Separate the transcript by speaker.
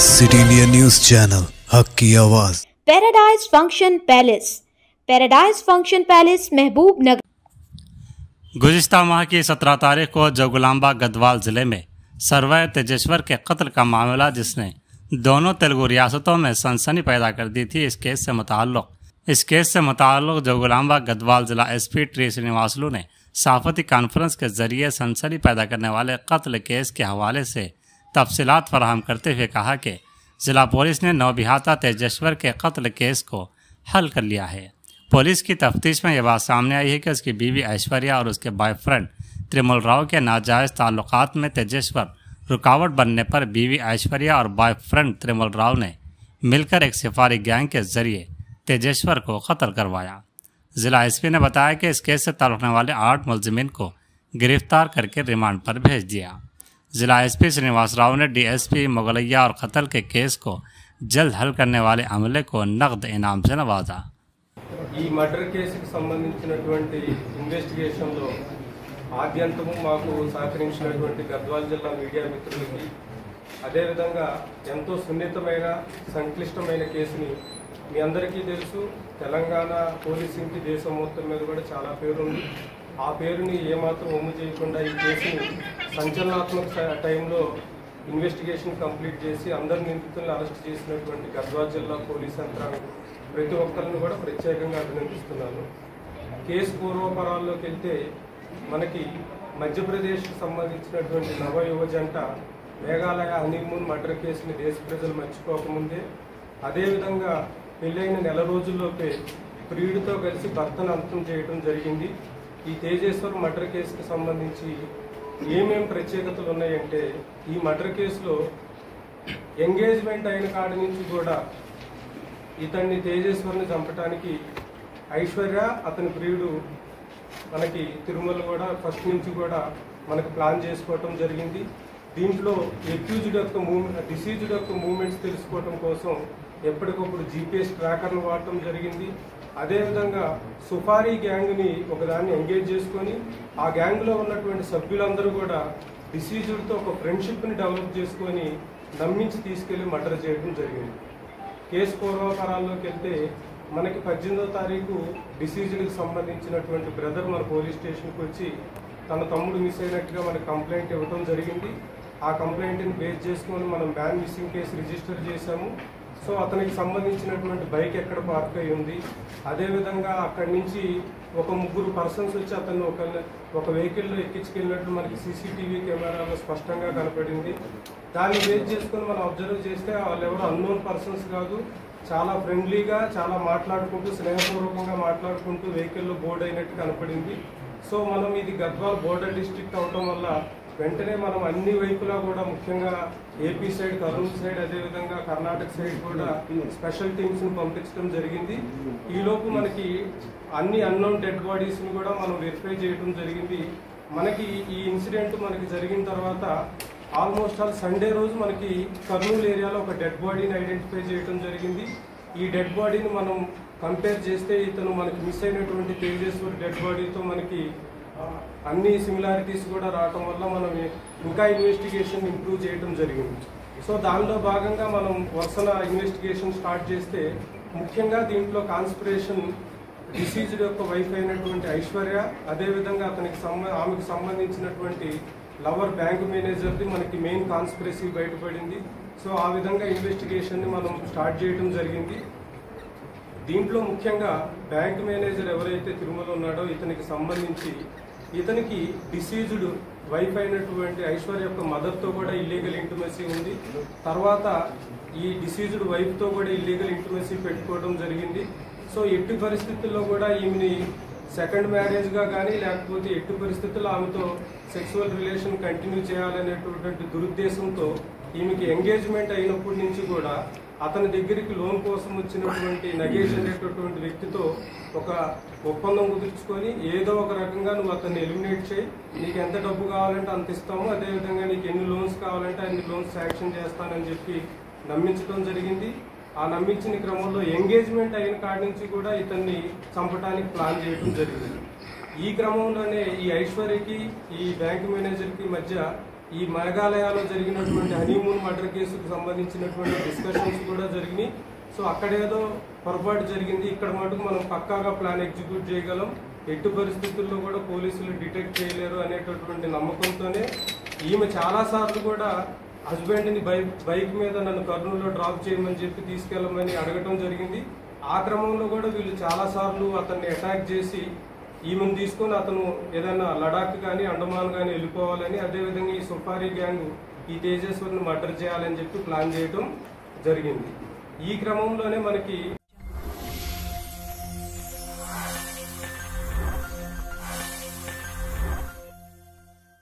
Speaker 1: City India news channel हक की आवाज़।
Speaker 2: पैराडाइज फंक्शन पैलेस महबूब नगर।
Speaker 3: गुज़िश्ता माह की 17 तारीख को जोगुलांबा गढ़वाल ज़िले में सरवर तेजेश्वर के कत्ल का मामला जिसने दोनों तेलुगु रियासतों में सनसनी पैदा कर दी थी, इस केस से मुताल्लिक़ जोगुलांबा गढ़वाल ज़िला एसपी टी श्रीनिवासलू ने सहाफ़ती कॉन्फ्रेंस के जरिए सनसनी पैदा करने वाले कत्ल केस के हवाले से तफसीलात फराहम करते हुए कहा कि ज़िला पुलिस ने नौबिहाता तेजेश्वर के कत्ल केस को हल कर लिया है। पुलिस की तफ्तीश में यह बात सामने आई है कि उसकी बीवी ऐश्वर्या और उसके बॉयफ्रेंड त्रिमल राव के नाजायज़ ताल्लुकात में तेजेश्वर रुकावट बनने पर बीवी ऐश्वर्या और बॉयफ्रेंड त्रिमल राव ने मिलकर एक सिफारी गैंग के जरिए तेजेश्वर को कत्ल करवाया। ज़िला एसपी ने बताया कि इस केस से ताल्लुक़ रखने वाले 8 मुलजिमीन को गिरफ्तार करके रिमांड पर भेज दिया। జిల్లా ఎస్పీ శ్రీనివాసరావు ने डीएसपी मुगलैया और कत्ल के केस को जल्द हल करने वाले अमले को नगद इनाम से नवाजा।
Speaker 4: ఈ మర్డర్ కేసుకు సంబంధించినటువంటి ఇన్వెస్టిగేషన్ లో ఆద్యంతము మాకు సహకరించినటువంటి గద్వాల జిల్లా మీడియా మిత్రులకి అదే విధంగా ఎంతో సున్నితమైన సంక్లిష్టమైన కేసుని మీ అందరికీ తెలుసు, తెలంగాణ పోలీసింగ్ కి దేశం మొత్తం మీద కూడా చాలా పేరు ఉంది। ఆ పేరుని ఏమాత్రం ఒమ్ము చేయకుండా ఈ కేసుని సంచలనాత్మక టైంలో ఇన్వెస్టిగేషన్ కంప్లీట్ చేసి అందరి నిందితులను అరెస్ట్ చేసినటువంటి గద్వాల జిల్లా పోలీస్ యంత్రాంగం ప్రతి ఒక్కరిని కూడా ప్రత్యేకంగా అభినందిస్తున్నాను। కేసు పూర్వపరాల్లోకి వెళ్తే మనకి మధ్యప్రదేశ్కి సంబంధించినటువంటి నవయువ జంట మేఘాలయ హనీమూన్ మర్డర్ కేసుని దేశ ప్రజలు మర్చిపోకముందే అదేవిధంగా పెళ్ళైన నెల రోజుల్లోపే ప్రియుడితో కలిసి భర్తను అంతం చేయడం జరిగింది। ఈ తేజేశ్వర్ మర్డర్ కేసుకి సంబంధించి ఏమేం ప్రత్యేకతలు ఉన్నాయంటే ఈ మర్డర్ కేసులో ఎంగేజ్మెంట్ అయిన కాడి నుంచి కూడా ఇతన్ని తేజేశ్వర్ని చంపడానికి ఐశ్వర్య అతని ప్రియుడు మనకి తిరుమల కూడా ఫస్ట్ నుంచి కూడా మనకు ప్లాన్ చేసుకోవటం జరిగింది। దీంట్లో డిసీజ్డ్ యొక్క మూవ్మెంట్స్ తెలుసుకోవటం కోసం ఎప్పటికప్పుడు జీపీఎస్ ట్రాకర్లు వాడటం జరిగింది। అదేవిధంగా సుఫారీ గ్యాంగ్ని ఒకదాన్ని ఎంగేజ్ చేసుకొని ఆ గ్యాంగ్లో ఉన్నటువంటి సభ్యులందరూ కూడా డిసీజ్డ్తో ఒక ఫ్రెండ్షిప్ని డెవలప్ చేసుకొని నమ్మించి తీసుకెళ్లి మర్డర్ చేయడం జరిగింది। కేసు పూర్వపరాల్లోకి వెళ్తే మనకి 18వ తారీఖు డిసీజ్డ్కి సంబంధించినటువంటి బ్రదర్ మన పోలీస్ స్టేషన్కి వచ్చి తన తమ్ముడు మిస్ అయినట్టుగా మనకు కంప్లైంట్ ఇవ్వడం జరిగింది। ఆ కంప్లైంట్ని బేస్ చేసుకొని మనం బ్యాన్ మిస్సింగ్ కేసు రిజిస్టర్ చేశాము। సో అతనికి సంబంధించినటువంటి బైక్ ఎక్కడ పార్క్ అయి ఉంది, అదేవిధంగా అక్కడి నుంచి ఒక 3 పర్సన్స్ వచ్చి అతను ఒక వెహికల్లో ఎక్కించుకెళ్ళినట్టు మనకి సీసీటీవీ కెమెరాలో స్పష్టంగా కనపడింది। దాన్ని బేస్ చేసుకొని మనం అబ్జర్వ్ చేస్తే వాళ్ళు ఎవరు అన్నోన్ పర్సన్స్ కాదు, చాలా ఫ్రెండ్లీగా చాలా మాట్లాడుకుంటూ స్నేహపూర్వకంగా మాట్లాడుకుంటూ వెహికల్లో బోర్డ్ అయినట్టు కనపడింది। సో మనం ఇది గద్వాల్ బోర్డర్ డిస్ట్రిక్ట్ అవటం వల్ల వెంటనే మనం అన్ని వైపులా కూడా ముఖ్యంగా ఏపీ సైడ్, కర్నూలు సైడ్, అదేవిధంగా కర్ణాటక సైడ్ కూడా స్పెషల్ టీమ్స్ని పంపించడం జరిగింది। ఈలోపు మనకి అన్ని అన్నోన్ డెడ్ బాడీస్ని కూడా మనం వెరిఫై చేయడం జరిగింది। మనకి ఈ ఇన్సిడెంట్ మనకి జరిగిన తర్వాత ఆల్మోస్ట్ ఆల్ సండే రోజు మనకి కర్నూలు ఏరియాలో ఒక డెడ్ బాడీని ఐడెంటిఫై చేయడం జరిగింది। ఈ డెడ్ బాడీని మనం కంపేర్ చేస్తే ఇతను మనకి మిస్ అయినటువంటి తేజేశ్వర్ డెడ్ బాడీతో మనకి అన్ని సిమిలారిటీస్ కూడా రావటం వల్ల మనం ఇంకా ఇన్వెస్టిగేషన్ ఇంప్రూవ్ చేయడం జరిగింది। సో దానిలో భాగంగా మనం వరుసన ఇన్వెస్టిగేషన్ స్టార్ట్ చేస్తే ముఖ్యంగా దీంట్లో కాన్స్పిరేషన్ డిసీజ్డ్ యొక్క వైఫ్ అయినటువంటి ఐశ్వర్య, అదేవిధంగా ఆమెకు సంబంధించినటువంటి లవర్ బ్యాంక్ మేనేజర్ది మనకి మెయిన్ కాన్స్పిరసీ బయటపడింది। సో ఆ విధంగా ఇన్వెస్టిగేషన్ని మనం స్టార్ట్ చేయడం జరిగింది। దీంట్లో ముఖ్యంగా బ్యాంక్ మేనేజర్ ఎవరైతే తిరుమల ఉన్నాడో ఇతనికి సంబంధించి ఇతనికి డిసీజ్డ్ వైఫ్ అయినటువంటి ఐశ్వర్య యొక్క మదర్తో కూడా ఇల్లీగల్ ఇంటిమసీ ఉంది। తర్వాత ఈ డిసీజ్డ్ వైఫ్తో కూడా ఇల్లీగల్ ఇంటిమసీ పెట్టుకోవడం జరిగింది। సో ఎట్టి పరిస్థితుల్లో కూడా ఈమెని సెకండ్ మ్యారేజ్గా కానీ లేకపోతే ఎట్టి పరిస్థితుల్లో ఆమెతో సెక్సువల్ రిలేషన్ కంటిన్యూ చేయాలనేటువంటి దురుద్దేశంతో ఈమెకి ఎంగేజ్మెంట్ అయినప్పటి నుంచి కూడా అతని దగ్గరికి లోన్ కోసం వచ్చినటువంటి నగేష్ అనేటటువంటి వ్యక్తితో ఒక ఒప్పందం కుదుర్చుకొని ఏదో ఒక రకంగా నువ్వు అతన్ని ఎలిమినేట్ చేయి, నీకు ఎంత డబ్బు కావాలంటే అంత ఇస్తాము, అదేవిధంగా నీకు ఎన్ని లోన్స్ కావాలంటే అన్ని లోన్స్ శాంక్షన్ చేస్తానని చెప్పి నమ్మించడం జరిగింది। ఆ నమ్మించిన క్రమంలో ఎంగేజ్మెంట్ అయిన కాడి నుంచి కూడా ఇతన్ని చంపడానికి ప్లాన్ చేయడం జరిగింది। ఈ క్రమంలోనే ఈ ఐశ్వర్యకి ఈ బ్యాంక్ మేనేజర్కి మధ్య ఈ మేఘాలయలో జరిగినటువంటి హనీమూన్ మర్డర్ కేసుకు సంబంధించినటువంటి డిస్కషన్స్ కూడా జరిగినాయి. సో అక్కడేదో పొరపాటు జరిగింది, ఇక్కడ మటుకు మనం పక్కాగా ప్లాన్ ఎగ్జిక్యూట్ చేయగలం, ఎట్టి పరిస్థితుల్లో కూడా పోలీసులు డిటెక్ట్ చేయలేరు అనేటటువంటి నమ్మకంతోనే ఈమె చాలాసార్లు కూడా హస్బెండ్ని బైక్ మీద నన్ను కర్నూలులో డ్రాప్ చేయమని చెప్పి తీసుకెళ్ళమని అడగటం జరిగింది. ఆ క్రమంలో కూడా వీళ్ళు చాలాసార్లు అతన్ని అటాక్ చేసి ఈమెను తీసుకొని అతను ఏదైనా లడాక్ కానీ అండమాన్ కానీ వెళ్ళిపోవాలని, అదేవిధంగా ఈ సుఫారీ గ్యాంగ్ ఈ తేజస్వర్ని మర్డర్ చేయాలని చెప్పి ప్లాన్ చేయడం జరిగింది. ఈ క్రమంలోనే మనకి